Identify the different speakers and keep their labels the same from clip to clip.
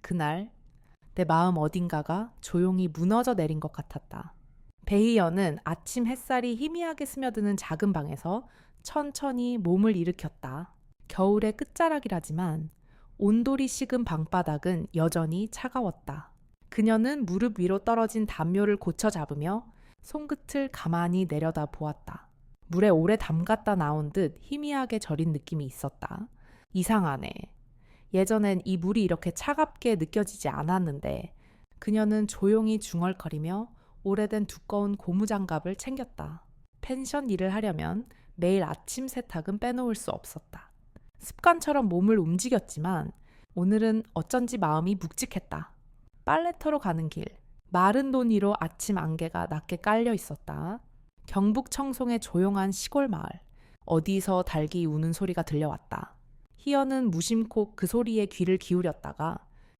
Speaker 1: 그날 내 마음 어딘가가 조용히 무너져 내린 것 같았다. 베이어는 아침 햇살이 희미하게 스며드는 작은 방에서 천천히 몸을 일으켰다. 겨울의 끝자락이라지만 온돌이 식은 방바닥은 여전히 차가웠다. 그녀는 무릎 위로 떨어진 담요를 고쳐 잡으며 손끝을 가만히 내려다 보았다. 물에 오래 담갔다 나온 듯 희미하게 절인 느낌이 있었다. 이상하네. 예전엔 이 물이 이렇게 차갑게 느껴지지 않았는데 그녀는 조용히 중얼거리며 오래된 두꺼운 고무장갑을 챙겼다. 펜션 일을 하려면 매일 아침 세탁은 빼놓을 수 없었다. 습관처럼 몸을 움직였지만 오늘은 어쩐지 마음이 묵직했다. 빨래터로 가는 길, 마른 논 위로 아침 안개가 낮게 깔려 있었다. 경북 청송의 조용한 시골 마을, 어디서 닭이 우는 소리가 들려왔다. 희연은 무심코 그 소리에 귀를 기울였다가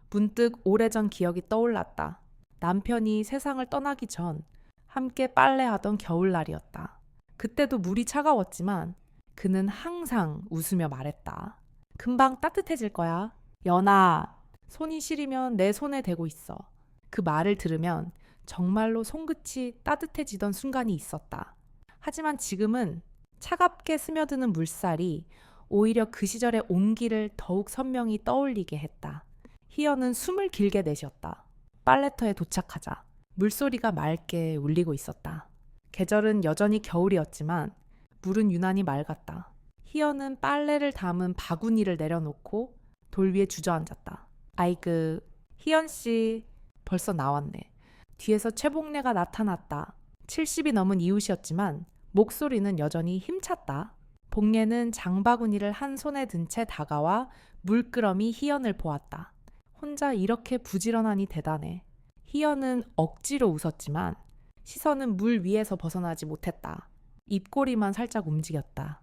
Speaker 1: 문득 오래전 기억이 떠올랐다. 남편이 세상을 떠나기 전 함께 빨래하던 겨울날이었다. 그때도 물이 차가웠지만 그는 항상 웃으며 말했다. 금방 따뜻해질 거야. 연아, 손이 시리면 내 손에 대고 있어. 그 말을 들으면 정말로 손끝이 따뜻해지던 순간이 있었다. 하지만 지금은 차갑게 스며드는 물살이 오히려 그 시절의 온기를 더욱 선명히 떠올리게 했다. 희연은 숨을 길게 내쉬었다. 빨래터에 도착하자 물소리가 맑게 울리고 있었다. 계절은 여전히 겨울이었지만 물은 유난히 맑았다. 희연은 빨래를 담은 바구니를 내려놓고 돌 위에 주저앉았다. 아이그, 희연씨 벌써 나왔네. 뒤에서 최복래가 나타났다. 70이 넘은 이웃이었지만 목소리는 여전히 힘찼다. 복래는 장바구니를 한 손에 든 채 다가와 물끄러미 희연을 보았다. 혼자 이렇게 부지런하니 대단해. 희연은 억지로 웃었지만 시선은 물 위에서 벗어나지 못했다. 입꼬리만 살짝 움직였다.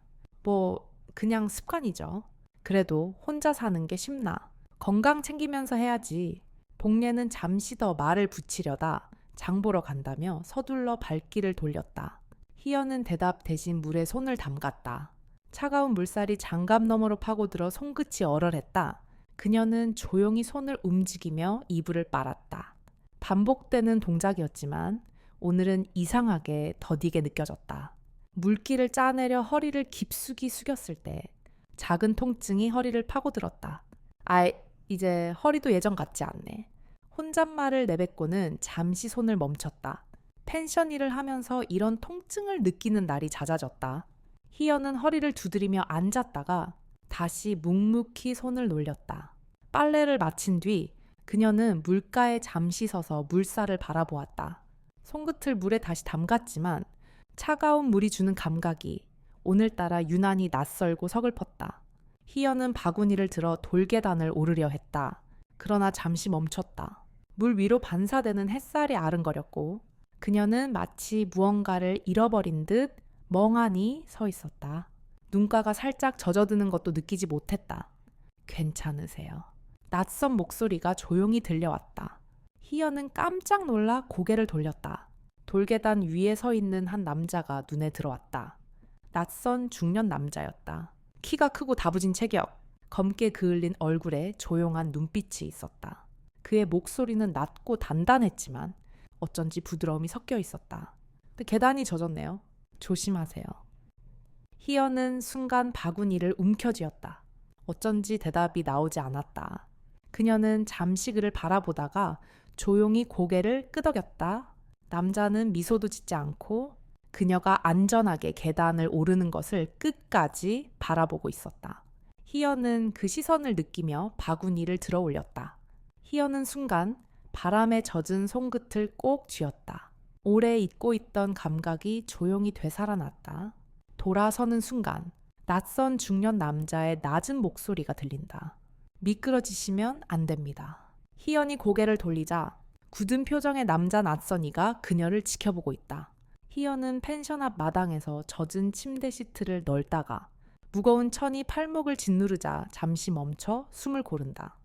Speaker 1: 그냥 습관이죠. 그래도 혼자 사는 게 쉽나. 건강 챙기면서 해야지. 복래는 잠시 더 말을 붙이려다 장 보러 간다며 서둘러 발길을 돌렸다. 희연은 대답 대신 물에 손을 담갔다. 차가운 물살이 장갑 너머로 파고들어 손끝이 얼얼했다. 그녀는 조용히 손을 움직이며 이불을 빨았다. 반복되는 동작이었지만 오늘은 이상하게 더디게 느껴졌다. 물기를 짜내려 허리를 깊숙이 숙였을 때 작은 통증이 허리를 파고들었다. 이제 허리도 예전 같지 않네. 혼잣말을 내뱉고는 잠시 손을 멈췄다. 펜션 일을 하면서 이런 통증을 느끼는 날이 잦아졌다. 희연은 허리를 두드리며 앉았다가 다시 묵묵히 손을 놀렸다. 빨래를 마친 뒤 그녀는 물가에 잠시 서서 물살을 바라보았다. 손끝을 물에 다시 담갔지만 차가운 물이 주는 감각이 오늘따라 유난히 낯설고 서글펐다. 희연은 바구니를 들어 돌계단을 오르려 했다. 그러나 잠시 멈췄다. 물 위로 반사되는 햇살이 아른거렸고 그녀는 마치 무언가를 잃어버린 듯 멍하니 서 있었다. 눈가가 살짝 젖어드는 것도 느끼지 못했다. 괜찮으세요? 낯선 목소리가 조용히 들려왔다. 희연은 깜짝 놀라 고개를 돌렸다. 돌계단 위에 서 있는 한 남자가 눈에 들어왔다. 낯선 중년 남자였다. 키가 크고 다부진 체격, 검게 그을린 얼굴에 조용한 눈빛이 있었다. 그의 목소리는 낮고 단단했지만 어쩐지 부드러움이 섞여 있었다. 근데 계단이 젖었네요. 조심하세요. 희연은 순간 바구니를 움켜쥐었다. 어쩐지 대답이 나오지 않았다. 그녀는 잠시 그를 바라보다가 조용히 고개를 끄덕였다. 남자는 미소도 짓지 않고 그녀가 안전하게 계단을 오르는 것을 끝까지 바라보고 있었다. 희연은 그 시선을 느끼며 바구니를 들어 올렸다. 희연은 순간 바람에 젖은 손끝을 꼭 쥐었다. 오래 잊고 있던 감각이 조용히 되살아났다. 돌아서는 순간 낯선 중년 남자의 낮은 목소리가 들린다. 미끄러지시면 안 됩니다. 희연이 고개를 돌리자 굳은 표정의 남자 낯선이가 그녀를 지켜보고 있다. 희연은 펜션 앞 마당에서 젖은 침대 시트를 널다가 무거운 천이 팔목을 짓누르자 잠시 멈춰 숨을 고른다.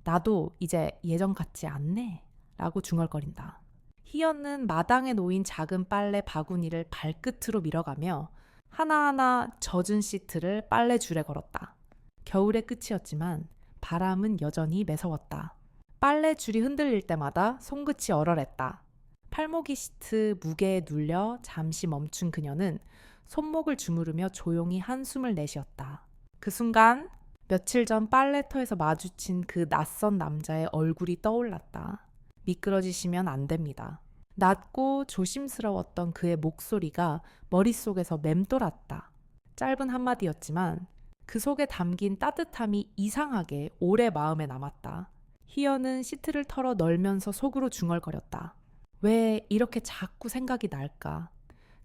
Speaker 1: 나도 이제 예전 같지 않네 라고 중얼거린다. 희연은 마당에 놓인 작은 빨래 바구니를 발끝으로 밀어가며 하나하나 젖은 시트를 빨래줄에 걸었다. 겨울의 끝이었지만 바람은 여전히 매서웠다. 빨래 줄이 흔들릴 때마다 손끝이 얼얼했다. 팔목이 시트 무게에 눌려 잠시 멈춘 그녀는 손목을 주무르며 조용히 한숨을 내쉬었다. 그 순간 며칠 전 빨래터에서 마주친 그 낯선 남자의 얼굴이 떠올랐다. 미끄러지시면 안 됩니다. 낮고 조심스러웠던 그의 목소리가 머릿속에서 맴돌았다. 짧은 한마디였지만 그 속에 담긴 따뜻함이 이상하게 오래 마음에 남았다. 희연은 시트를 털어 널면서 속으로 중얼거렸다. 왜 이렇게 자꾸 생각이 날까?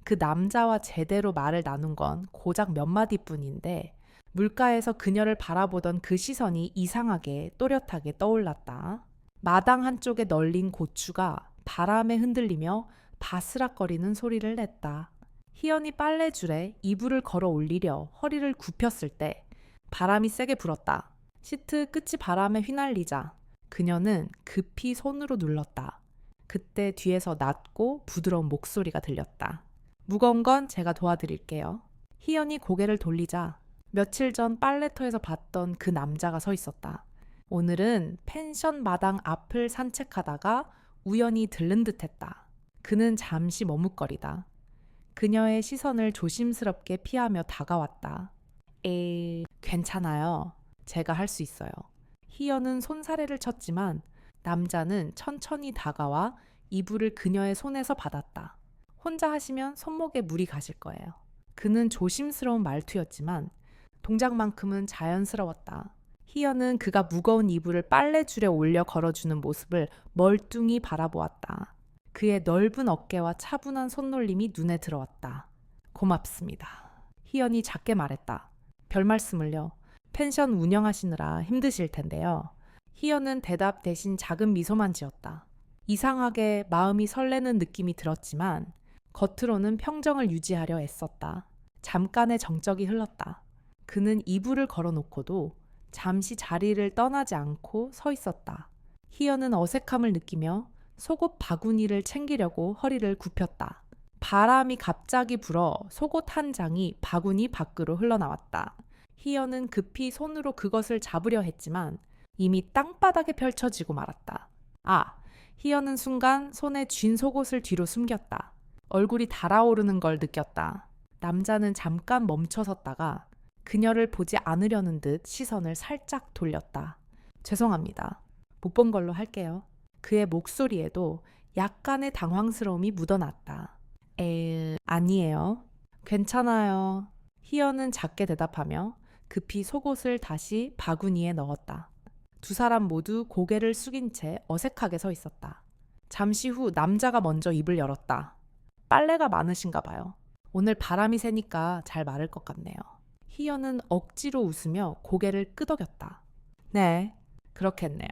Speaker 1: 그 남자와 제대로 말을 나눈 건 고작 몇 마디뿐인데 물가에서 그녀를 바라보던 그 시선이 이상하게 또렷하게 떠올랐다. 마당 한쪽에 널린 고추가 바람에 흔들리며 바스락거리는 소리를 냈다. 희연이 빨래줄에 이불을 걸어 올리려 허리를 굽혔을 때 바람이 세게 불었다. 시트 끝이 바람에 휘날리자 그녀는 급히 손으로 눌렀다. 그때 뒤에서 낮고 부드러운 목소리가 들렸다. 무거운 건 제가 도와드릴게요. 희연이 고개를 돌리자 며칠 전 빨래터에서 봤던 그 남자가 서 있었다. 오늘은 펜션 마당 앞을 산책하다가 우연히 들른 듯했다. 그는 잠시 머뭇거리다. 그녀의 시선을 조심스럽게 피하며 다가왔다. 괜찮아요. 제가 할 수 있어요. 희연은 손사래를 쳤지만 남자는 천천히 다가와 이불을 그녀의 손에서 받았다. 혼자 하시면 손목에 물이 가실 거예요. 그는 조심스러운 말투였지만 동작만큼은 자연스러웠다. 희연은 그가 무거운 이불을 빨래줄에 올려 걸어주는 모습을 멀뚱히 바라보았다. 그의 넓은 어깨와 차분한 손놀림이 눈에 들어왔다. 고맙습니다. 희연이 작게 말했다. 별 말씀을요. 펜션 운영하시느라 힘드실 텐데요. 희연은 대답 대신 작은 미소만 지었다. 이상하게 마음이 설레는 느낌이 들었지만 겉으로는 평정을 유지하려 애썼다. 잠깐의 정적이 흘렀다. 그는 이불을 걸어놓고도 잠시 자리를 떠나지 않고 서 있었다. 희연은 어색함을 느끼며 속옷 바구니를 챙기려고 허리를 굽혔다. 바람이 갑자기 불어 속옷 한 장이 바구니 밖으로 흘러나왔다. 희연은 급히 손으로 그것을 잡으려 했지만 이미 땅바닥에 펼쳐지고 말았다. 희연은 순간 손에 쥔 속옷을 뒤로 숨겼다. 얼굴이 달아오르는 걸 느꼈다. 남자는 잠깐 멈춰섰다가 그녀를 보지 않으려는 듯 시선을 살짝 돌렸다. 죄송합니다. 못 본 걸로 할게요. 그의 목소리에도 약간의 당황스러움이 묻어났다. 아니에요. 괜찮아요. 희연은 작게 대답하며 급히 속옷을 다시 바구니에 넣었다. 두 사람 모두 고개를 숙인 채 어색하게 서 있었다. 잠시 후 남자가 먼저 입을 열었다. 빨래가 많으신가 봐요. 오늘 바람이 세니까 잘 마를 것 같네요. 희연은 억지로 웃으며 고개를 끄덕였다. 네, 그렇겠네요.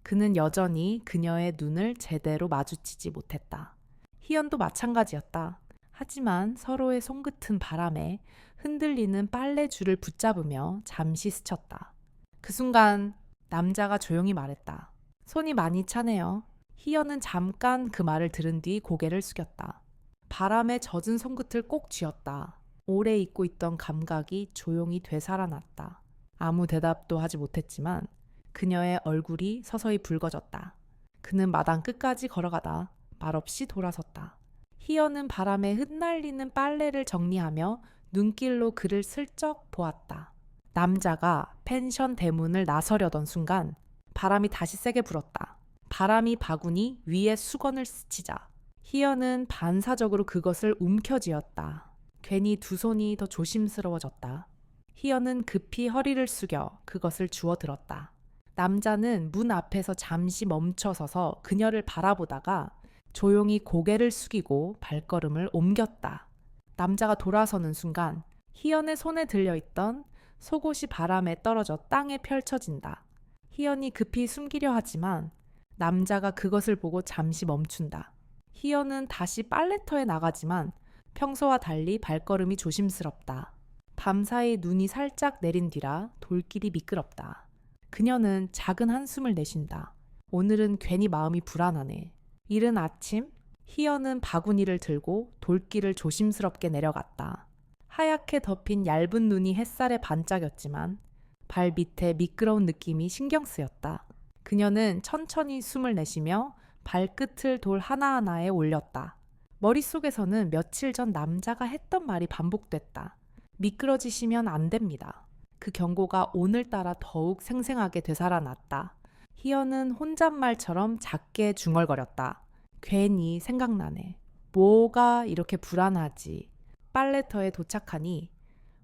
Speaker 1: 그는 여전히 그녀의 눈을 제대로 마주치지 못했다. 희연도 마찬가지였다. 하지만 서로의 손끝은 바람에 흔들리는 빨래줄을 붙잡으며 잠시 스쳤다. 그 순간 남자가 조용히 말했다. 손이 많이 차네요. 희연은 잠깐 그 말을 들은 뒤 고개를 숙였다. 바람에 젖은 손끝을 꼭 쥐었다. 오래 잊고 있던 감각이 조용히 되살아났다. 아무 대답도 하지 못했지만 그녀의 얼굴이 서서히 붉어졌다. 그는 마당 끝까지 걸어가다 말없이 돌아섰다. 희연은 바람에 흩날리는 빨래를 정리하며 눈길로 그를 슬쩍 보았다. 남자가 펜션 대문을 나서려던 순간 바람이 다시 세게 불었다. 바람이 바구니 위에 수건을 스치자 희연은 반사적으로 그것을 움켜쥐었다. 괜히 두 손이 더 조심스러워졌다. 희연은 급히 허리를 숙여 그것을 주워들었다. 남자는 문 앞에서 잠시 멈춰서서 그녀를 바라보다가 조용히 고개를 숙이고 발걸음을 옮겼다. 남자가 돌아서는 순간 희연의 손에 들려있던 속옷이 바람에 떨어져 땅에 펼쳐진다. 희연이 급히 숨기려 하지만 남자가 그것을 보고 잠시 멈춘다. 희연은 다시 빨래터에 나가지만 평소와 달리 발걸음이 조심스럽다. 밤사이 눈이 살짝 내린 뒤라 돌길이 미끄럽다. 그녀는 작은 한숨을 내쉰다. 오늘은 괜히 마음이 불안하네. 이른 아침 희연은 바구니를 들고 돌길을 조심스럽게 내려갔다. 하얗게 덮인 얇은 눈이 햇살에 반짝였지만 발 밑에 미끄러운 느낌이 신경 쓰였다. 그녀는 천천히 숨을 내쉬며 발끝을 돌 하나하나에 올렸다. 머릿속에서는 며칠 전 남자가 했던 말이 반복됐다. 미끄러지시면 안 됩니다. 그 경고가 오늘따라 더욱 생생하게 되살아났다. 희연은 혼잣말처럼 작게 중얼거렸다. 괜히 생각나네. 뭐가 이렇게 불안하지. 빨래터에 도착하니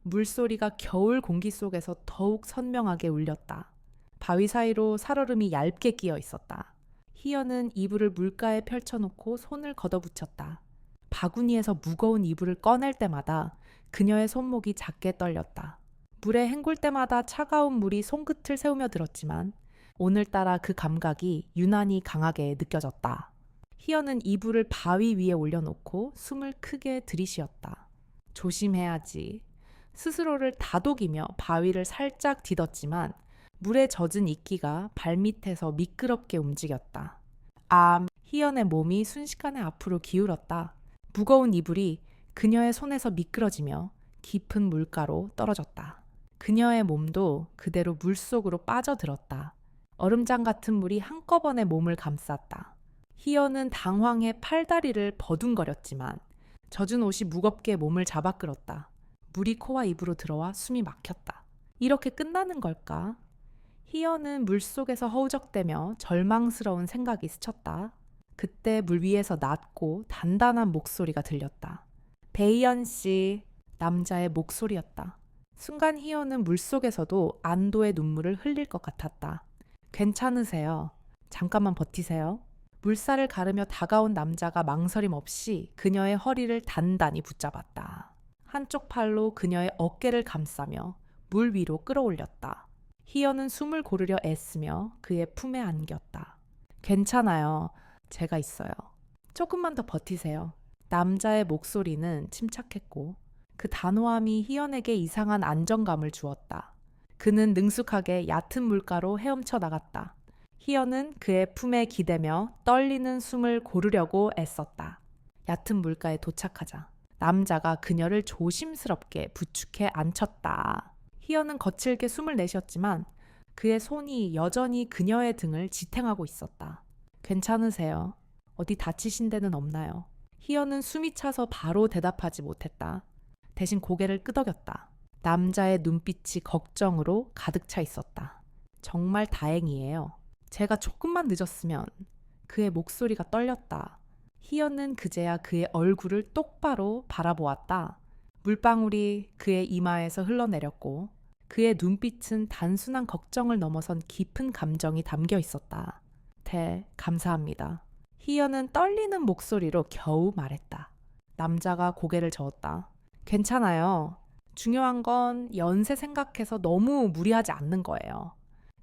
Speaker 1: 물소리가 겨울 공기 속에서 더욱 선명하게 울렸다. 바위 사이로 살얼음이 얇게 끼어 있었다. 희연은 이불을 물가에 펼쳐놓고 손을 걷어붙였다. 바구니에서 무거운 이불을 꺼낼 때마다 그녀의 손목이 작게 떨렸다. 물에 헹굴 때마다 차가운 물이 손끝을 세우며 들었지만 오늘따라 그 감각이 유난히 강하게 느껴졌다. 희연은 이불을 바위 위에 올려놓고 숨을 크게 들이쉬었다. 조심해야지. 스스로를 다독이며 바위를 살짝 디뎠지만 물에 젖은 이끼가 발밑에서 미끄럽게 움직였다. 희연의 몸이 순식간에 앞으로 기울었다. 무거운 이불이 그녀의 손에서 미끄러지며 깊은 물가로 떨어졌다. 그녀의 몸도 그대로 물속으로 빠져들었다. 얼음장 같은 물이 한꺼번에 몸을 감쌌다. 희연은 당황해 팔다리를 버둥거렸지만 젖은 옷이 무겁게 몸을 잡아 끌었다. 물이 코와 입으로 들어와 숨이 막혔다. 이렇게 끝나는 걸까? 희연은 물속에서 허우적대며 절망스러운 생각이 스쳤다. 그때 물 위에서 낮고 단단한 목소리가 들렸다. 베이연 씨, 남자의 목소리였다. 순간 희연은 물속에서도 안도의 눈물을 흘릴 것 같았다. 괜찮으세요? 잠깐만 버티세요. 물살을 가르며 다가온 남자가 망설임 없이 그녀의 허리를 단단히 붙잡았다. 한쪽 팔로 그녀의 어깨를 감싸며 물 위로 끌어올렸다. 희연은 숨을 고르려 애쓰며 그의 품에 안겼다. 괜찮아요. 제가 있어요. 조금만 더 버티세요. 남자의 목소리는 침착했고 그 단호함이 희연에게 이상한 안정감을 주었다. 그는 능숙하게 얕은 물가로 헤엄쳐 나갔다. 희연은 그의 품에 기대며 떨리는 숨을 고르려고 애썼다. 얕은 물가에 도착하자 남자가 그녀를 조심스럽게 부축해 앉혔다. 희연은 거칠게 숨을 내쉬었지만 그의 손이 여전히 그녀의 등을 지탱하고 있었다. 괜찮으세요? 어디 다치신 데는 없나요? 희연은 숨이 차서 바로 대답하지 못했다. 대신 고개를 끄덕였다. 남자의 눈빛이 걱정으로 가득 차 있었다. 정말 다행이에요. 제가 조금만 늦었으면. 그의 목소리가 떨렸다. 희연은 그제야 그의 얼굴을 똑바로 바라보았다. 물방울이 그의 이마에서 흘러내렸고 그의 눈빛은 단순한 걱정을 넘어선 깊은 감정이 담겨 있었다. 감사합니다. 희연은 떨리는 목소리로 겨우 말했다. 남자가 고개를 저었다. 괜찮아요. 중요한 건 연세 생각해서 너무 무리하지 않는 거예요.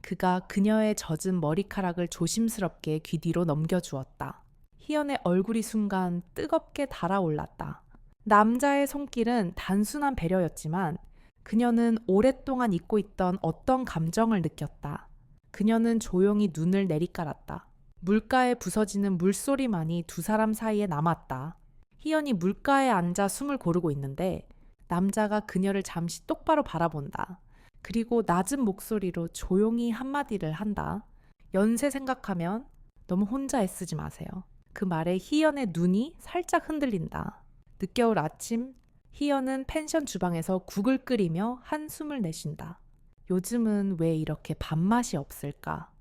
Speaker 1: 그가 그녀의 젖은 머리카락을 조심스럽게 귀 뒤로 넘겨주었다. 희연의 얼굴이 순간 뜨겁게 달아올랐다. 남자의 손길은 단순한 배려였지만 그녀는 오랫동안 잊고 있던 어떤 감정을 느꼈다. 그녀는 조용히 눈을 내리깔았다. 물가에 부서지는 물소리만이 두 사람 사이에 남았다. 희연이 물가에 앉아 숨을 고르고 있는데 남자가 그녀를 잠시 똑바로 바라본다. 그리고 낮은 목소리로 조용히 한마디를 한다. 연세 생각하면 너무 혼자 애쓰지 마세요. 그 말에 희연의 눈이 살짝 흔들린다. 늦겨울 아침, 희연은 펜션 주방에서 국을 끓이며 한숨을 내쉰다. 요즘은 왜 이렇게 밥맛이 없을까?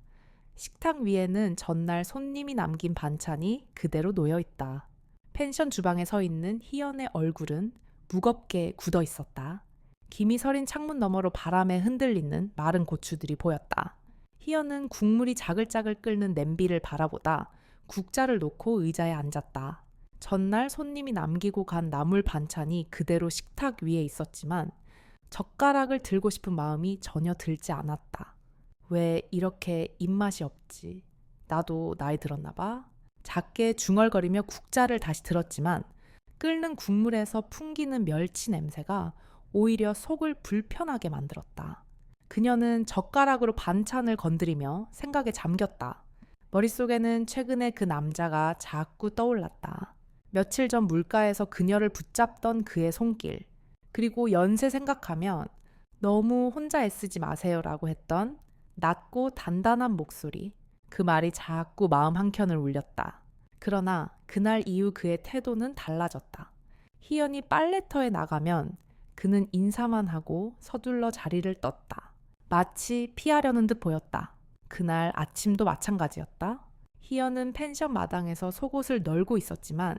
Speaker 1: 식탁 위에는 전날 손님이 남긴 반찬이 그대로 놓여 있다. 펜션 주방에 서 있는 희연의 얼굴은 무겁게 굳어 있었다. 김이 서린 창문 너머로 바람에 흔들리는 마른 고추들이 보였다. 희연은 국물이 자글자글 끓는 냄비를 바라보다 국자를 놓고 의자에 앉았다. 전날 손님이 남기고 간 나물 반찬이 그대로 식탁 위에 있었지만 젓가락을 들고 싶은 마음이 전혀 들지 않았다. 왜 이렇게 입맛이 없지? 나도 나이 들었나 봐. 작게 중얼거리며 국자를 다시 들었지만 끓는 국물에서 풍기는 멸치 냄새가 오히려 속을 불편하게 만들었다. 그녀는 젓가락으로 반찬을 건드리며 생각에 잠겼다. 머릿속에는 최근에 그 남자가 자꾸 떠올랐다. 며칠 전 물가에서 그녀를 붙잡던 그의 손길, 그리고 연세 생각하면 너무 혼자 애쓰지 마세요라고 했던 낮고 단단한 목소리, 그 말이 자꾸 마음 한켠을 울렸다. 그러나 그날 이후 그의 태도는 달라졌다. 희연이 빨래터에 나가면 그는 인사만 하고 서둘러 자리를 떴다. 마치 피하려는 듯 보였다. 그날 아침도 마찬가지였다. 희연은 펜션 마당에서 속옷을 널고 있었지만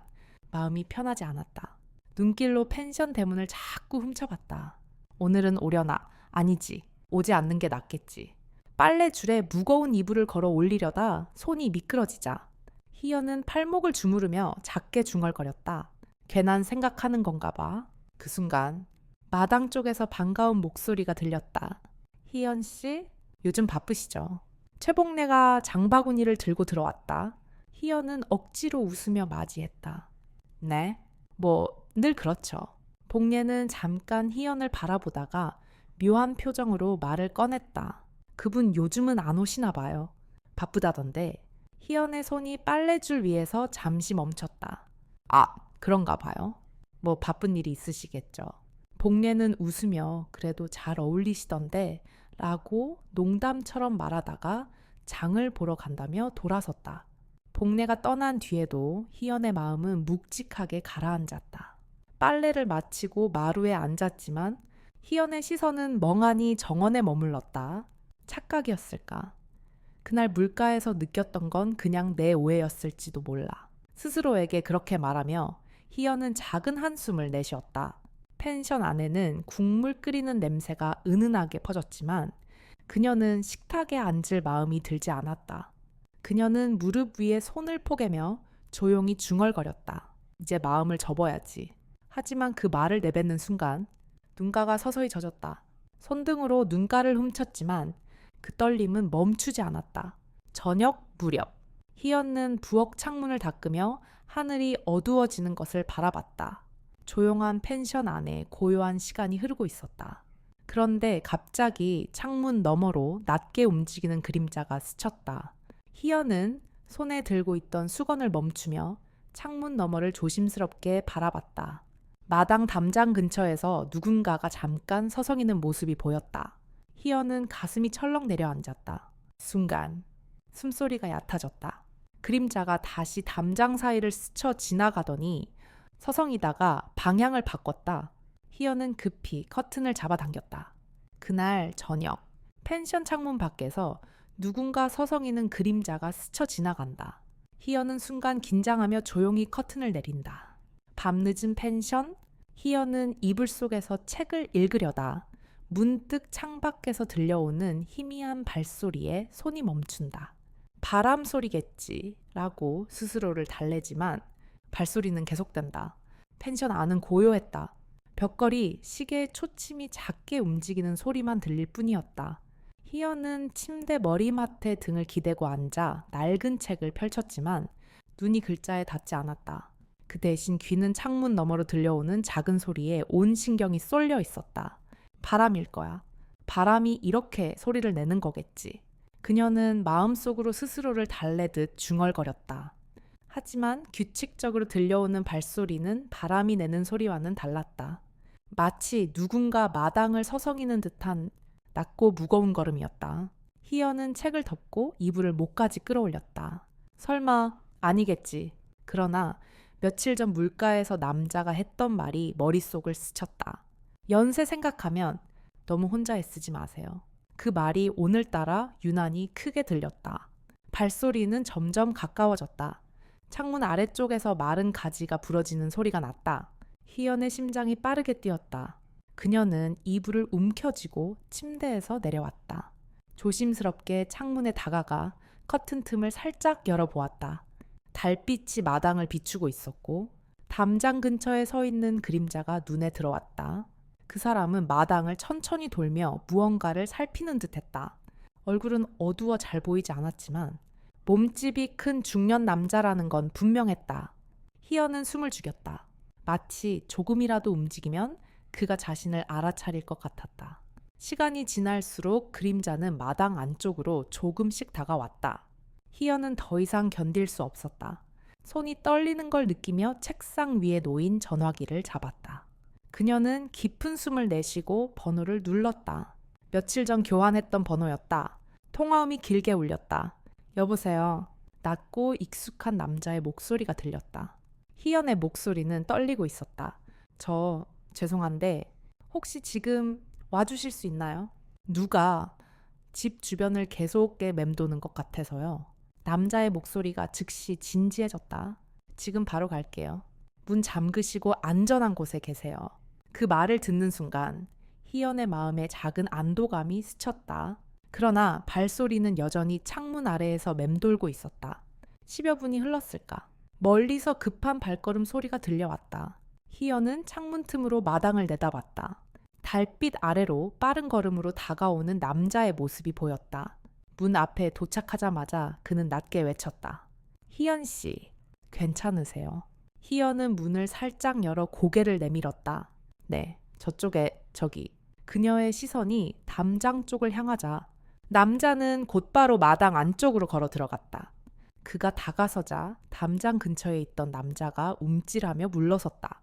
Speaker 1: 마음이 편하지 않았다. 눈길로 펜션 대문을 자꾸 훔쳐봤다. 오늘은 오려나? 아니지. 오지 않는 게 낫겠지. 빨래줄에 무거운 이불을 걸어 올리려다 손이 미끄러지자 희연은 팔목을 주무르며 작게 중얼거렸다. 괜한 생각하는 건가 봐. 그 순간 마당 쪽에서 반가운 목소리가 들렸다. 희연 씨, 요즘 바쁘시죠? 최복래가 장바구니를 들고 들어왔다. 희연은 억지로 웃으며 맞이했다. 네, 늘 그렇죠. 복례는 잠깐 희연을 바라보다가 묘한 표정으로 말을 꺼냈다. 그분 요즘은 안 오시나 봐요. 바쁘다던데. 희연의 손이 빨래줄 위에서 잠시 멈췄다. 아, 그런가 봐요. 바쁜 일이 있으시겠죠. 복례는 웃으며 그래도 잘 어울리시던데 라고 농담처럼 말하다가 장을 보러 간다며 돌아섰다. 복례가 떠난 뒤에도 희연의 마음은 묵직하게 가라앉았다. 빨래를 마치고 마루에 앉았지만 희연의 시선은 멍하니 정원에 머물렀다. 착각이었을까? 그날 물가에서 느꼈던 건 그냥 내 오해였을지도 몰라. 스스로에게 그렇게 말하며 희연은 작은 한숨을 내쉬었다. 펜션 안에는 국물 끓이는 냄새가 은은하게 퍼졌지만 그녀는 식탁에 앉을 마음이 들지 않았다. 그녀는 무릎 위에 손을 포개며 조용히 중얼거렸다. 이제 마음을 접어야지. 하지만 그 말을 내뱉는 순간 눈가가 서서히 젖었다. 손등으로 눈가를 훔쳤지만 그 떨림은 멈추지 않았다. 저녁 무렵 희연은 부엌 창문을 닦으며 하늘이 어두워지는 것을 바라봤다. 조용한 펜션 안에 고요한 시간이 흐르고 있었다. 그런데 갑자기 창문 너머로 낮게 움직이는 그림자가 스쳤다. 희연은 손에 들고 있던 수건을 멈추며 창문 너머를 조심스럽게 바라봤다. 마당 담장 근처에서 누군가가 잠깐 서성이는 모습이 보였다. 희연은 가슴이 철렁 내려앉았다. 순간 숨소리가 얕아졌다. 그림자가 다시 담장 사이를 스쳐 지나가더니 서성이다가 방향을 바꿨다. 희연은 급히 커튼을 잡아당겼다. 그날 저녁 펜션 창문 밖에서 누군가 서성이는 그림자가 스쳐 지나간다. 희연은 순간 긴장하며 조용히 커튼을 내린다. 밤늦은 펜션, 희연은 이불 속에서 책을 읽으려다 문득 창밖에서 들려오는 희미한 발소리에 손이 멈춘다. 바람 소리겠지 라고 스스로를 달래지만 발소리는 계속된다. 펜션 안은 고요했다. 벽걸이 시계의 초침이 작게 움직이는 소리만 들릴 뿐이었다. 희연은 침대 머리맡에 등을 기대고 앉아 낡은 책을 펼쳤지만 눈이 글자에 닿지 않았다. 그 대신 귀는 창문 너머로 들려오는 작은 소리에 온 신경이 쏠려 있었다. 바람일 거야. 바람이 이렇게 소리를 내는 거겠지. 그녀는 마음속으로 스스로를 달래듯 중얼거렸다. 하지만 규칙적으로 들려오는 발소리는 바람이 내는 소리와는 달랐다. 마치 누군가 마당을 서성이는 듯한 낮고 무거운 걸음이었다. 희연은 책을 덮고 이불을 목까지 끌어올렸다. 설마 아니겠지. 그러나 며칠 전 물가에서 남자가 했던 말이 머릿속을 스쳤다. 연세 생각하면 너무 혼자 애쓰지 마세요. 그 말이 오늘따라 유난히 크게 들렸다. 발소리는 점점 가까워졌다. 창문 아래쪽에서 마른 가지가 부러지는 소리가 났다. 희연의 심장이 빠르게 뛰었다. 그녀는 이불을 움켜쥐고 침대에서 내려왔다. 조심스럽게 창문에 다가가 커튼 틈을 살짝 열어보았다. 달빛이 마당을 비추고 있었고 담장 근처에 서 있는 그림자가 눈에 들어왔다. 그 사람은 마당을 천천히 돌며 무언가를 살피는 듯했다. 얼굴은 어두워 잘 보이지 않았지만 몸집이 큰 중년 남자라는 건 분명했다. 희연은 숨을 죽였다. 마치 조금이라도 움직이면 그가 자신을 알아차릴 것 같았다. 시간이 지날수록 그림자는 마당 안쪽으로 조금씩 다가왔다. 희연은 더 이상 견딜 수 없었다. 손이 떨리는 걸 느끼며 책상 위에 놓인 전화기를 잡았다. 그녀는 깊은 숨을 내쉬고 번호를 눌렀다. 며칠 전 교환했던 번호였다. 통화음이 길게 울렸다. 여보세요. 낮고 익숙한 남자의 목소리가 들렸다. 희연의 목소리는 떨리고 있었다. 죄송한데, 혹시 지금 와주실 수 있나요? 누가 집 주변을 계속게 맴도는 것 같아서요. 남자의 목소리가 즉시 진지해졌다. 지금 바로 갈게요. 문 잠그시고 안전한 곳에 계세요. 그 말을 듣는 순간 희연의 마음에 작은 안도감이 스쳤다. 그러나 발소리는 여전히 창문 아래에서 맴돌고 있었다. 10여 분이 흘렀을까? 멀리서 급한 발걸음 소리가 들려왔다. 희연은 창문 틈으로 마당을 내다봤다. 달빛 아래로 빠른 걸음으로 다가오는 남자의 모습이 보였다. 문 앞에 도착하자마자 그는 낮게 외쳤다. 희연 씨, 괜찮으세요? 희연은 문을 살짝 열어 고개를 내밀었다. 네, 저기. 그녀의 시선이 담장 쪽을 향하자 남자는 곧바로 마당 안쪽으로 걸어 들어갔다. 그가 다가서자 담장 근처에 있던 남자가 움찔하며 물러섰다.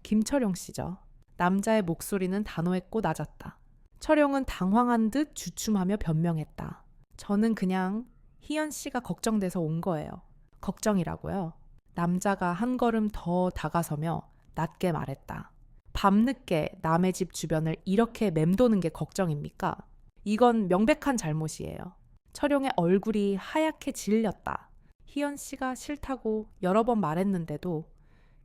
Speaker 1: 김철용 씨죠. 남자의 목소리는 단호했고 낮았다. 철용은 당황한 듯 주춤하며 변명했다. 저는 그냥 희연 씨가 걱정돼서 온 거예요. 걱정이라고요? 남자가 한 걸음 더 다가서며 낮게 말했다. 밤늦게 남의 집 주변을 이렇게 맴도는 게 걱정입니까? 이건 명백한 잘못이에요. 철용의 얼굴이 하얗게 질렸다. 희연 씨가 싫다고 여러 번 말했는데도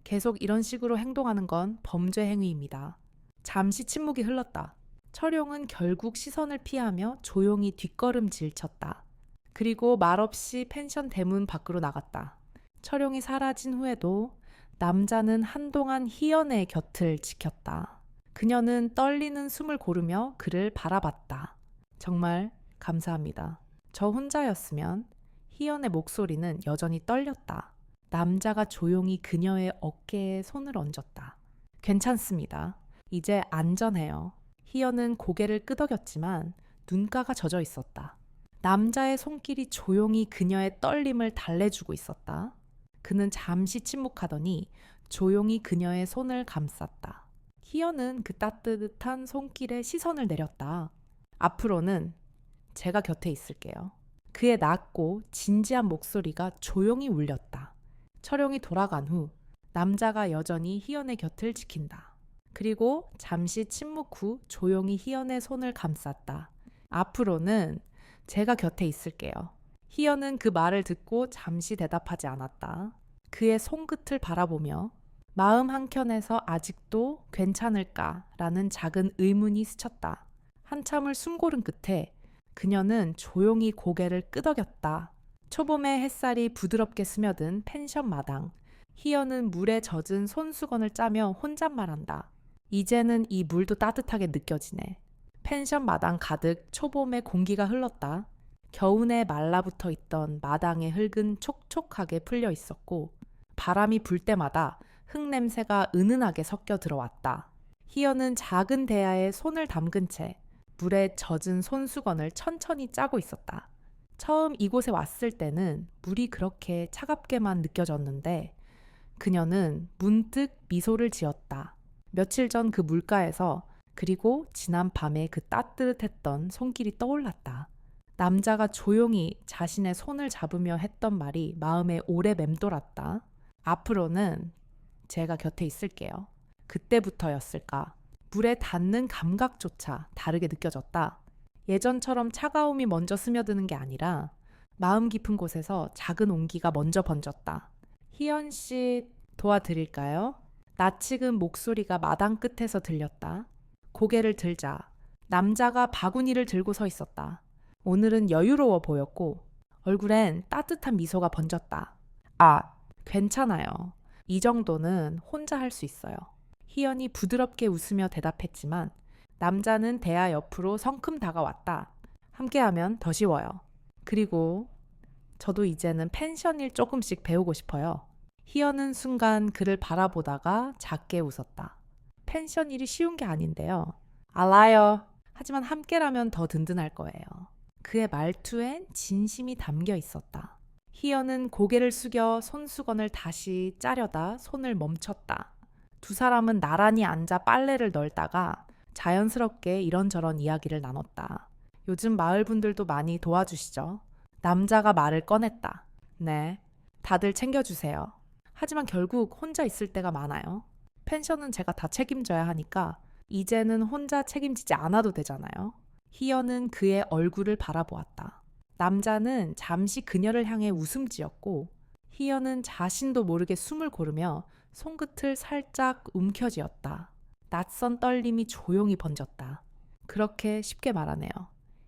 Speaker 1: 계속 이런 식으로 행동하는 건 범죄 행위입니다. 잠시 침묵이 흘렀다. 철용은 결국 시선을 피하며 조용히 뒷걸음질 쳤다. 그리고 말없이 펜션 대문 밖으로 나갔다. 철용이 사라진 후에도 남자는 한동안 희연의 곁을 지켰다. 그녀는 떨리는 숨을 고르며 그를 바라봤다. 정말 감사합니다. 저 혼자였으면 희연의 목소리는 여전히 떨렸다. 남자가 조용히 그녀의 어깨에 손을 얹었다. 괜찮습니다. 이제 안전해요. 희연은 고개를 끄덕였지만 눈가가 젖어 있었다. 남자의 손길이 조용히 그녀의 떨림을 달래주고 있었다. 그는 잠시 침묵하더니 조용히 그녀의 손을 감쌌다. 희연은 그 따뜻한 손길에 시선을 내렸다. 앞으로는 제가 곁에 있을게요. 그의 낮고 진지한 목소리가 조용히 울렸다. 철용이 돌아간 후 남자가 여전히 희연의 곁을 지킨다. 그리고 잠시 침묵 후 조용히 희연의 손을 감쌌다. 앞으로는 제가 곁에 있을게요. 희연은 그 말을 듣고 잠시 대답하지 않았다. 그의 손끝을 바라보며 마음 한켠에서 아직도 괜찮을까라는 작은 의문이 스쳤다. 한참을 숨 고른 끝에 그녀는 조용히 고개를 끄덕였다. 초봄의 햇살이 부드럽게 스며든 펜션 마당. 희연은 물에 젖은 손수건을 짜며 혼잣말한다. 이제는 이 물도 따뜻하게 느껴지네. 펜션 마당 가득 초봄의 공기가 흘렀다. 겨우내 말라붙어 있던 마당의 흙은 촉촉하게 풀려 있었고 바람이 불 때마다 흙 냄새가 은은하게 섞여 들어왔다. 희연은 작은 대야에 손을 담근 채 물에 젖은 손수건을 천천히 짜고 있었다. 처음 이곳에 왔을 때는 물이 그렇게 차갑게만 느껴졌는데 그녀는 문득 미소를 지었다. 며칠 전 그 물가에서 그리고 지난 밤에 그 따뜻했던 손길이 떠올랐다. 남자가 조용히 자신의 손을 잡으며 했던 말이 마음에 오래 맴돌았다. 앞으로는 제가 곁에 있을게요. 그때부터였을까? 물에 닿는 감각조차 다르게 느껴졌다. 예전처럼 차가움이 먼저 스며드는 게 아니라 마음 깊은 곳에서 작은 온기가 먼저 번졌다. 희연 씨 도와드릴까요? 낯익은 목소리가 마당 끝에서 들렸다. 고개를 들자 남자가 바구니를 들고 서 있었다. 오늘은 여유로워 보였고 얼굴엔 따뜻한 미소가 번졌다. 아, 괜찮아요. 이 정도는 혼자 할 수 있어요. 희연이 부드럽게 웃으며 대답했지만 남자는 대야 옆으로 성큼 다가왔다. 함께하면 더 쉬워요. 그리고 저도 이제는 펜션 일 조금씩 배우고 싶어요. 희연은 순간 그를 바라보다가 작게 웃었다. 펜션 일이 쉬운 게 아닌데요. 알아요. 하지만 함께라면 더 든든할 거예요. 그의 말투엔 진심이 담겨 있었다. 희연은 고개를 숙여 손수건을 다시 짜려다 손을 멈췄다. 두 사람은 나란히 앉아 빨래를 널다가 자연스럽게 이런저런 이야기를 나눴다. 요즘 마을 분들도 많이 도와주시죠? 남자가 말을 꺼냈다. 네, 다들 챙겨주세요. 하지만 결국 혼자 있을 때가 많아요. 펜션은 제가 다 책임져야 하니까 이제는 혼자 책임지지 않아도 되잖아요. 희연은 그의 얼굴을 바라보았다. 남자는 잠시 그녀를 향해 웃음 지었고 희연은 자신도 모르게 숨을 고르며 손끝을 살짝 움켜쥐었다. 낯선 떨림이 조용히 번졌다. 그렇게 쉽게 말하네요.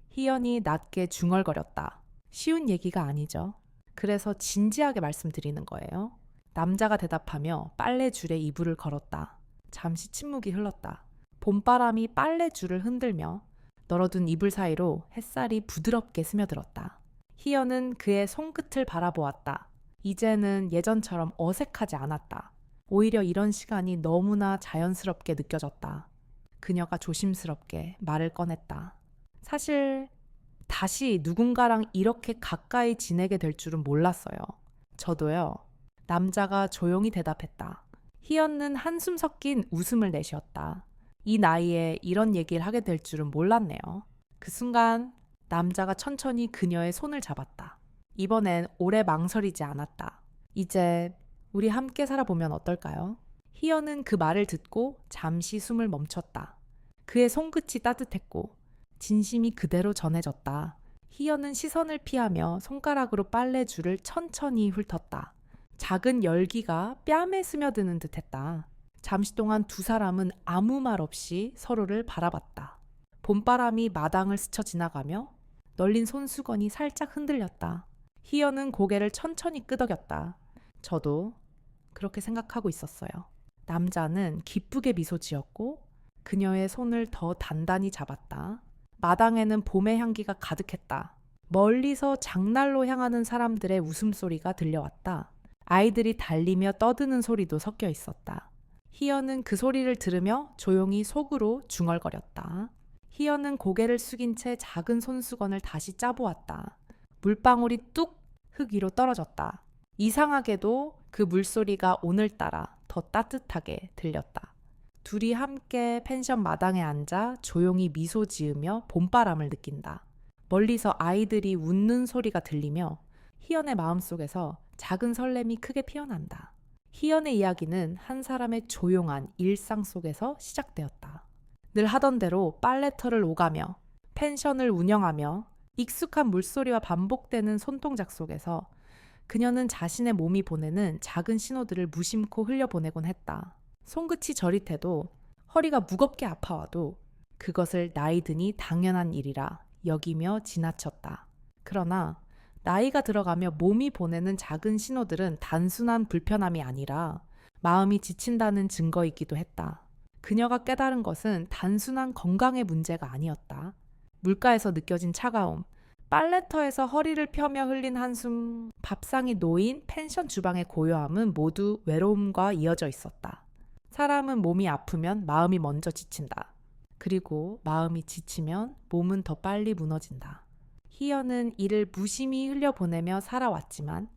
Speaker 1: 희연이 낮게 중얼거렸다. 쉬운 얘기가 아니죠. 그래서 진지하게 말씀드리는 거예요. 남자가 대답하며 빨래줄에 이불을 걸었다. 잠시 침묵이 흘렀다. 봄바람이 빨래줄을 흔들며 널어둔 이불 사이로 햇살이 부드럽게 스며들었다. 희연은 그의 손끝을 바라보았다. 이제는 예전처럼 어색하지 않았다. 오히려 이런 시간이 너무나 자연스럽게 느껴졌다. 그녀가 조심스럽게 말을 꺼냈다. 사실 다시 누군가랑 이렇게 가까이 지내게 될 줄은 몰랐어요. 저도요. 남자가 조용히 대답했다. 희연은 한숨 섞인 웃음을 내쉬었다. 이 나이에 이런 얘기를 하게 될 줄은 몰랐네요. 그 순간 남자가 천천히 그녀의 손을 잡았다. 이번엔 오래 망설이지 않았다. 이제 우리 함께 살아보면 어떨까요? 희연은 그 말을 듣고 잠시 숨을 멈췄다. 그의 손끝이 따뜻했고 진심이 그대로 전해졌다. 희연은 시선을 피하며 손가락으로 빨래줄을 천천히 훑었다. 작은 열기가 뺨에 스며드는 듯했다. 잠시 동안 두 사람은 아무 말 없이 서로를 바라봤다. 봄바람이 마당을 스쳐 지나가며 널린 손수건이 살짝 흔들렸다. 희연은 고개를 천천히 끄덕였다. 저도 그렇게 생각하고 있었어요. 남자는 기쁘게 미소 지었고 그녀의 손을 더 단단히 잡았다. 마당에는 봄의 향기가 가득했다. 멀리서 장날로 향하는 사람들의 웃음소리가 들려왔다. 아이들이 달리며 떠드는 소리도 섞여 있었다. 희연은 그 소리를 들으며 조용히 속으로 중얼거렸다. 희연은 고개를 숙인 채 작은 손수건을 다시 짜보았다. 물방울이 뚝 흙 위로 떨어졌다. 이상하게도 그 물소리가 오늘따라 더 따뜻하게 들렸다. 둘이 함께 펜션 마당에 앉아 조용히 미소 지으며 봄바람을 느낀다. 멀리서 아이들이 웃는 소리가 들리며 희연의 마음속에서 작은 설렘이 크게 피어난다. 희연의 이야기는 한 사람의 조용한 일상 속에서 시작되었다. 늘 하던 대로 빨래터를 오가며 펜션을 운영하며 익숙한 물소리와 반복되는 손동작 속에서 그녀는 자신의 몸이 보내는 작은 신호들을 무심코 흘려보내곤 했다. 손끝이 저릿해도 허리가 무겁게 아파와도 그것을 나이 드니 당연한 일이라 여기며 지나쳤다. 그러나 나이가 들어가며 몸이 보내는 작은 신호들은 단순한 불편함이 아니라 마음이 지친다는 증거이기도 했다. 그녀가 깨달은 것은 단순한 건강의 문제가 아니었다. 물가에서 느껴진 차가움, 빨래터에서 허리를 펴며 흘린 한숨, 밥상이 놓인 펜션 주방의 고요함은 모두 외로움과 이어져 있었다. 사람은 몸이 아프면 마음이 먼저 지친다. 그리고 마음이 지치면 몸은 더 빨리 무너진다. 희연은 이를 무심히 흘려보내며 살아왔지만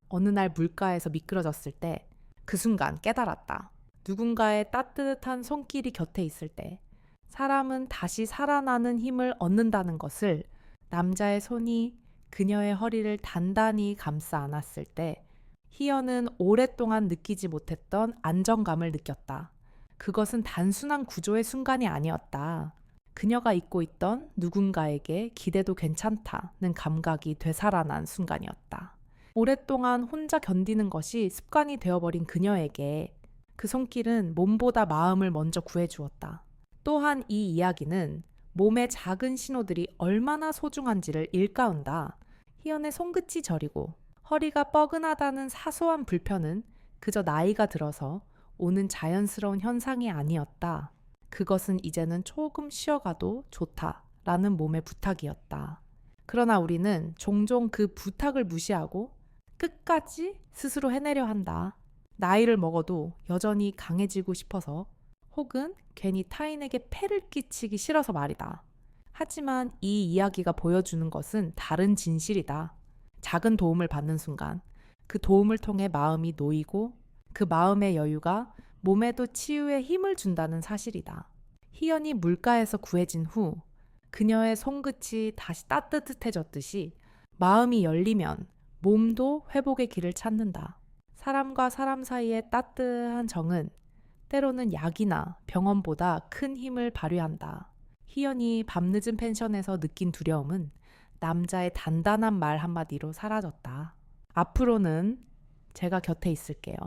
Speaker 1: 어느 날 물가에서 미끄러졌을 때 그 순간 깨달았다. 누군가의 따뜻한 손길이 곁에 있을 때 사람은 다시 살아나는 힘을 얻는다는 것을 남자의 손이 그녀의 허리를 단단히 감싸 안았을 때 희연은 오랫동안 느끼지 못했던 안정감을 느꼈다. 그것은 단순한 구조의 순간이 아니었다. 그녀가 잊고 있던 누군가에게 기대도 괜찮다는 감각이 되살아난 순간이었다. 오랫동안 혼자 견디는 것이 습관이 되어버린 그녀에게 그 손길은 몸보다 마음을 먼저 구해주었다. 또한 이 이야기는 몸의 작은 신호들이 얼마나 소중한지를 일깨운다. 희연의 손끝이 저리고 허리가 뻐근하다는 사소한 불편은 그저 나이가 들어서 오는 자연스러운 현상이 아니었다. 그것은 이제는 조금 쉬어가도 좋다라는 몸의 부탁이었다. 그러나 우리는 종종 그 부탁을 무시하고 끝까지 스스로 해내려 한다. 나이를 먹어도 여전히 강해지고 싶어서 혹은 괜히 타인에게 폐를 끼치기 싫어서 말이다. 하지만 이 이야기가 보여주는 것은 다른 진실이다. 작은 도움을 받는 순간 그 도움을 통해 마음이 놓이고 그 마음의 여유가 몸에도 치유에 힘을 준다는 사실이다. 희연이 물가에서 구해진 후 그녀의 손끝이 다시 따뜻해졌듯이 마음이 열리면 몸도 회복의 길을 찾는다. 사람과 사람 사이의 따뜻한 정은 때로는 약이나 병원보다 큰 힘을 발휘한다. 희연이 밤늦은 펜션에서 느낀 두려움은 남자의 단단한 말 한마디로 사라졌다. 앞으로는 제가 곁에 있을게요.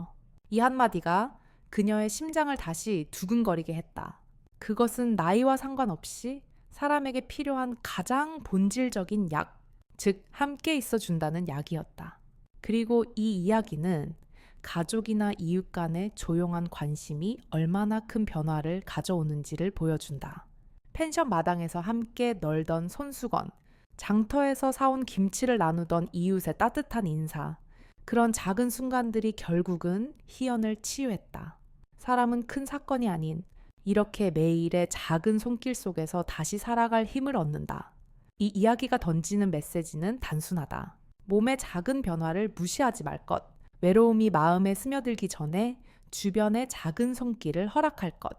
Speaker 1: 이 한마디가 그녀의 심장을 다시 두근거리게 했다. 그것은 나이와 상관없이 사람에게 필요한 가장 본질적인 약, 즉 함께 있어 준다는 약이었다. 그리고 이 이야기는 가족이나 이웃 간의 조용한 관심이 얼마나 큰 변화를 가져오는지를 보여준다. 펜션 마당에서 함께 널던 손수건, 장터에서 사온 김치를 나누던 이웃의 따뜻한 인사, 그런 작은 순간들이 결국은 희연을 치유했다. 사람은 큰 사건이 아닌 이렇게 매일의 작은 손길 속에서 다시 살아갈 힘을 얻는다. 이 이야기가 던지는 메시지는 단순하다. 몸의 작은 변화를 무시하지 말 것. 외로움이 마음에 스며들기 전에 주변의 작은 손길을 허락할 것.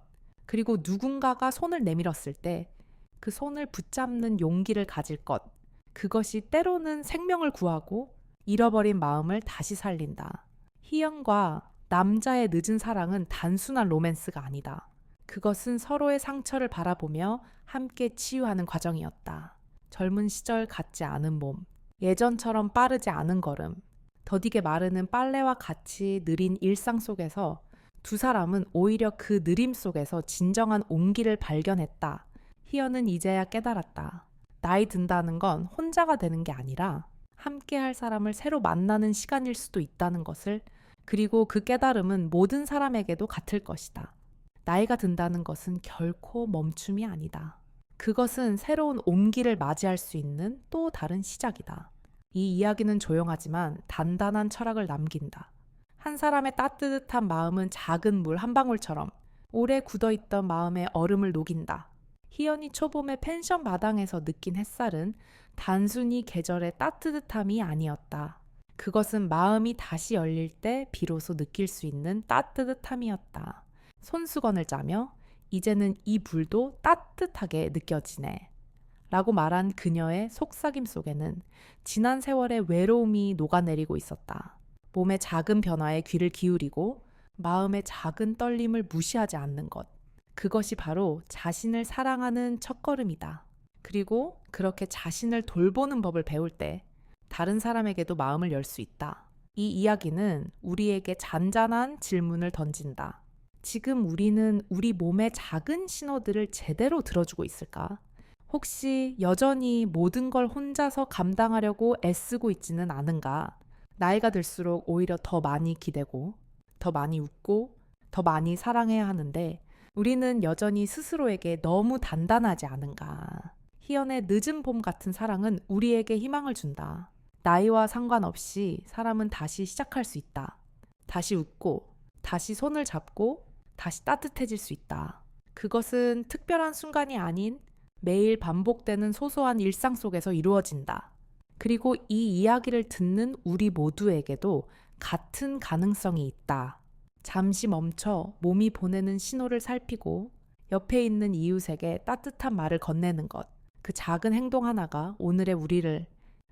Speaker 1: 그리고 누군가가 손을 내밀었을 때 그 손을 붙잡는 용기를 가질 것. 그것이 때로는 생명을 구하고 잃어버린 마음을 다시 살린다. 희연과 남자의 늦은 사랑은 단순한 로맨스가 아니다. 그것은 서로의 상처를 바라보며 함께 치유하는 과정이었다. 젊은 시절 같지 않은 몸, 예전처럼 빠르지 않은 걸음, 더디게 마르는 빨래와 같이 느린 일상 속에서 두 사람은 오히려 그 느림 속에서 진정한 온기를 발견했다. 희연은 이제야 깨달았다. 나이 든다는 건 혼자가 되는 게 아니라 함께 할 사람을 새로 만나는 시간일 수도 있다는 것을, 그리고 그 깨달음은 모든 사람에게도 같을 것이다. 나이가 든다는 것은 결코 멈춤이 아니다. 그것은 새로운 온기를 맞이할 수 있는 또 다른 시작이다. 이 이야기는 조용하지만 단단한 철학을 남긴다. 한 사람의 따뜻한 마음은 작은 물 한 방울처럼 오래 굳어있던 마음의 얼음을 녹인다. 희연이 초봄의 펜션 마당에서 느낀 햇살은 단순히 계절의 따뜻함이 아니었다. 그것은 마음이 다시 열릴 때 비로소 느낄 수 있는 따뜻함이었다. 손수건을 짜며 이제는 이 불도 따뜻하게 느껴지네 라고 말한 그녀의 속삭임 속에는 지난 세월의 외로움이 녹아내리고 있었다. 몸의 작은 변화에 귀를 기울이고 마음의 작은 떨림을 무시하지 않는 것. 그것이 바로 자신을 사랑하는 첫걸음이다. 그리고 그렇게 자신을 돌보는 법을 배울 때 다른 사람에게도 마음을 열 수 있다. 이 이야기는 우리에게 잔잔한 질문을 던진다. 지금 우리는 우리 몸의 작은 신호들을 제대로 들어주고 있을까? 혹시 여전히 모든 걸 혼자서 감당하려고 애쓰고 있지는 않은가? 나이가 들수록 오히려 더 많이 기대고, 더 많이 웃고, 더 많이 사랑해야 하는데 우리는 여전히 스스로에게 너무 단단하지 않은가? 희연의 늦은 봄 같은 사랑은 우리에게 희망을 준다. 나이와 상관없이 사람은 다시 시작할 수 있다. 다시 웃고, 다시 손을 잡고, 다시 따뜻해질 수 있다. 그것은 특별한 순간이 아닌 매일 반복되는 소소한 일상 속에서 이루어진다. 그리고 이 이야기를 듣는 우리 모두에게도 같은 가능성이 있다. 잠시 멈춰 몸이 보내는 신호를 살피고 옆에 있는 이웃에게 따뜻한 말을 건네는 것. 그 작은 행동 하나가 오늘의 우리를,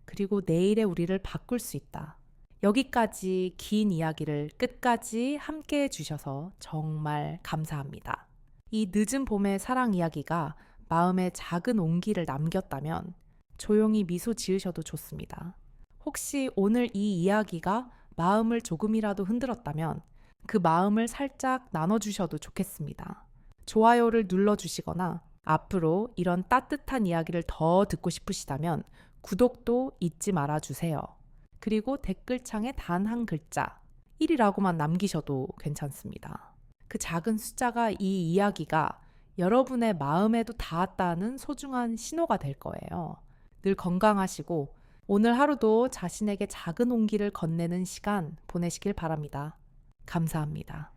Speaker 1: 그리고 내일의 우리를 바꿀 수 있다. 여기까지 긴 이야기를 끝까지 함께 해주셔서 정말 감사합니다. 이 늦은 봄의 사랑 이야기가 마음에 작은 온기를 남겼다면 조용히 미소 지으셔도 좋습니다. 혹시 오늘 이 이야기가 마음을 조금이라도 흔들었다면 그 마음을 살짝 나눠주셔도 좋겠습니다. 좋아요를 눌러주시거나 앞으로 이런 따뜻한 이야기를 더 듣고 싶으시다면 구독도 잊지 말아주세요. 그리고 댓글창에 단 한 글자 1이라고만 남기셔도 괜찮습니다. 그 작은 숫자가 이 이야기가 여러분의 마음에도 닿았다는 소중한 신호가 될 거예요. 늘 건강하시고 오늘 하루도 자신에게 작은 온기를 건네는 시간 보내시길 바랍니다. 감사합니다.